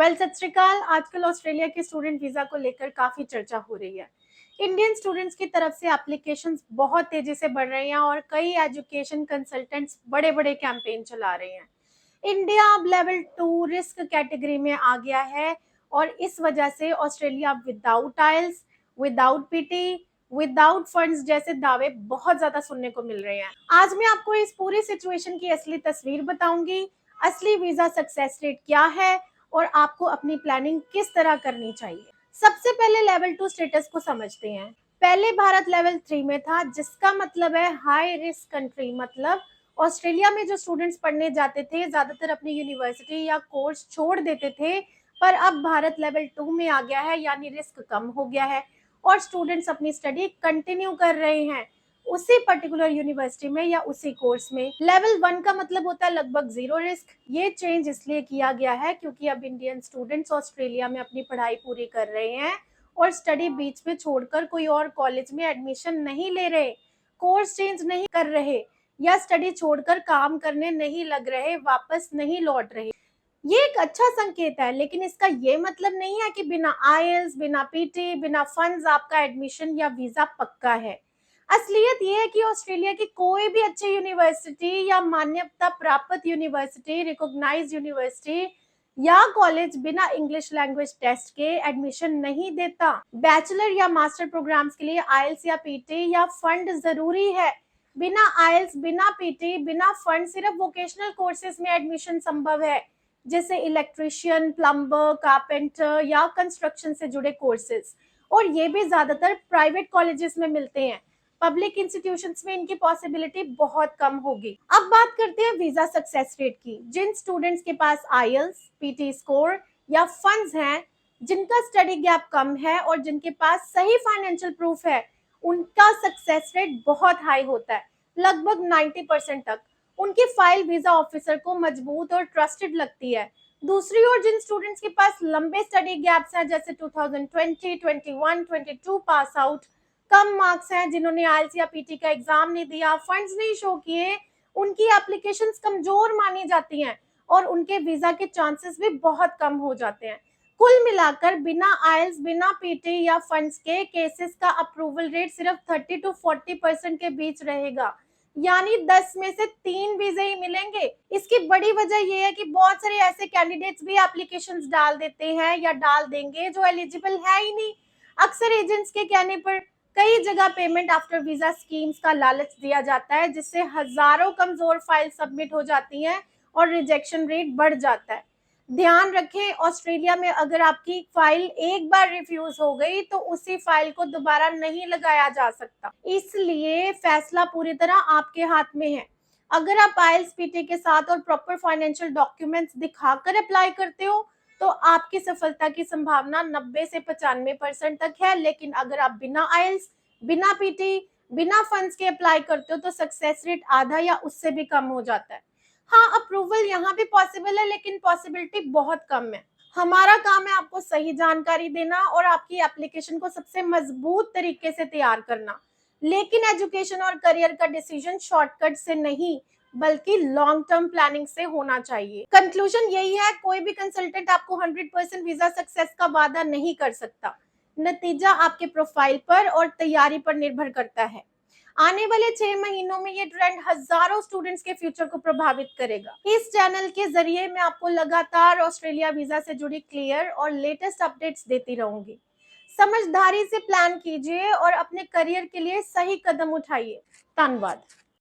सत श्री अकाल। आजकल ऑस्ट्रेलिया के स्टूडेंट वीजा को लेकर काफी चर्चा हो रही है। इंडियन स्टूडेंट्स की तरफ से एप्लीकेशंस बहुत तेजी से बढ़ रही हैं और कई एजुकेशन कंसल्टेंट्स बड़े बड़े कैंपेन चला रहे हैं। इंडिया अब लेवल 2 रिस्क कैटेगरी में आ गया है और इस वजह से ऑस्ट्रेलिया विदाउट आइल्स, विदाउट पीटी, विदाउट फंड्स जैसे दावे बहुत ज्यादा सुनने को मिल रहे हैं। आज मैं आपको इस पूरी सिचुएशन की असली तस्वीर बताऊंगी, असली वीजा सक्सेस रेट क्या है और आपको अपनी प्लानिंग किस तरह करनी चाहिए। सबसे पहले लेवल 2 स्टेटस को समझते हैं। पहले भारत लेवल 3 में था, जिसका मतलब है हाई रिस्क कंट्री। मतलब ऑस्ट्रेलिया में जो स्टूडेंट्स पढ़ने जाते थे ज्यादातर अपनी यूनिवर्सिटी या कोर्स छोड़ देते थे, पर अब भारत लेवल 2 में आ गया है, यानी रिस्क कम हो गया है और स्टूडेंट्स अपनी स्टडी कंटिन्यू कर रहे हैं उसी पर्टिकुलर यूनिवर्सिटी में या उसी कोर्स में। लेवल 1 का मतलब होता है लगभग जीरो रिस्क। ये चेंज इसलिए किया गया है क्योंकि अब इंडियन स्टूडेंट्स ऑस्ट्रेलिया में अपनी पढ़ाई पूरी कर रहे हैं और स्टडी बीच में छोड़कर कोई और कॉलेज में एडमिशन नहीं ले रहे, कोर्स चेंज नहीं कर रहे या स्टडी छोड़कर काम करने नहीं लग रहे, वापस नहीं लौट रहे। ये एक अच्छा संकेत है, लेकिन इसका ये मतलब नहीं है कि बिना आईएलटीएस, बिना पीटी, बिना फंड्स आपका एडमिशन या वीजा पक्का है। असलियत ये है कि ऑस्ट्रेलिया की कोई भी अच्छी यूनिवर्सिटी या मान्यता प्राप्त यूनिवर्सिटी, रिकॉग्नाइज्ड यूनिवर्सिटी या कॉलेज बिना इंग्लिश लैंग्वेज टेस्ट के एडमिशन नहीं देता। बैचलर या मास्टर प्रोग्राम्स के लिए आईएलटीएस या पीटी या फंड जरूरी है। बिना आईएलटीएस, बिना पीटी, बिना फंड सिर्फ वोकेशनल कोर्सेज में एडमिशन संभव है, जैसे इलेक्ट्रिशियन, प्लम्बर, कारपेंटर या कंस्ट्रक्शन से जुड़े कोर्सेज, और ये भी ज्यादातर प्राइवेट कॉलेजेस में मिलते हैं। पब्लिक इंस्टीट्यूशंस में इनकी पॉसिबिलिटी बहुत कम होगी। अब बात करते हैं वीजा सक्सेस रेट की। जिन स्टूडेंट्स के पास आईएलटीएस, पीटी स्कोर या फंड्स हैं, जिनका स्टडी गैप कम है और जिनके पास सही फाइनेंशियल प्रूफ है, उनका सक्सेस रेट बहुत हाई होता है, लगभग 90% तक। उनकी फाइल वीजा ऑफिसर को मजबूत और ट्रस्टेड लगती है। दूसरी ओर जिन स्टूडेंट्स के पास लंबे स्टडी गैप्स हैं, जैसे 2020, 21, 22 पास आउट, कम मार्क्स हैं, जिन्होंने आईएलटीएस या पीटी का एग्जाम नहीं दिया, फंड्स नहीं शो किए, उनकी एप्लीकेशंस कमजोर मानी जाती हैं और उनके वीजा के चांसेस भी बहुत कम हो जाते हैं। कुल मिलाकर बिना आईएलटीएस, बिना पीटी या फंड्स के केसेस का अप्रूवल रेट सिर्फ 30 to 40% के बीच रहेगा, यानी 10 में से 3 वीजे ही मिलेंगे। इसकी बड़ी वजह यह है कि बहुत सारे ऐसे कैंडिडेट्स भी एप्लीकेशंस डाल देते हैं या डाल देंगे जो एलिजिबल है ही नहीं। अक्सर एजेंट्स के कहने पर कई जगह पेमेंट आफ्टर वीजा स्कीम्स का लालच दिया जाता है, जिससे हजारों कमजोर फाइल सबमिट हो जाती हैं और रिजेक्शन रेट बढ़ जाता है। ध्यान रखें, ऑस्ट्रेलिया में अगर आपकी फाइल एक बार रिफ्यूज हो गई तो उसी फाइल को दोबारा नहीं लगाया जा सकता, इसलिए फैसला पूरी तरह आपके हाथ में है। अगर आप आईएलटीएस, पीटी के साथ और प्रॉपर फाइनेंशियल डॉक्यूमेंट्स दिखाकर अप्लाई करते हो तो आपकी सफलता की संभावना 90 से 95% तक है। लेकिन अगर आप बिना आईएलटीएस, बिना पीटी, बिना फंड्स के अप्लाई करते हो तो सक्सेस रेट आधा या उससे भी कम हो जाता है। हाँ, अप्रूवल यहाँ भी पॉसिबल है, लेकिन पॉसिबिलिटी बहुत कम है। हमारा काम है आपको सही जानकारी देना और आपकी एप्लीकेशन को सबसे मजबूत तरीके से तैयार करना। लेकिन एजुकेशन और करियर का डिसीजन शॉर्टकट से नहीं, बल्कि लॉन्ग टर्म प्लानिंग से होना चाहिए। कंक्लूजन यही है, कोई भी कंसल्टेंट आपको 100% वीजा सक्सेस का वादा नहीं कर सकता। नतीजा आपके प्रोफाइल पर और तैयारी पर निर्भर करता है। आने वाले 6 महीनों में ये ट्रेंड हजारों स्टूडेंट्स के फ्यूचर को प्रभावित करेगा। इस चैनल के जरिए मैं आपको लगातार ऑस्ट्रेलिया वीजा से जुड़ी क्लियर और लेटेस्ट अपडेट्स देती रहूंगी। समझदारी से प्लान कीजिए और अपने करियर के लिए सही कदम उठाइए। धन्यवाद।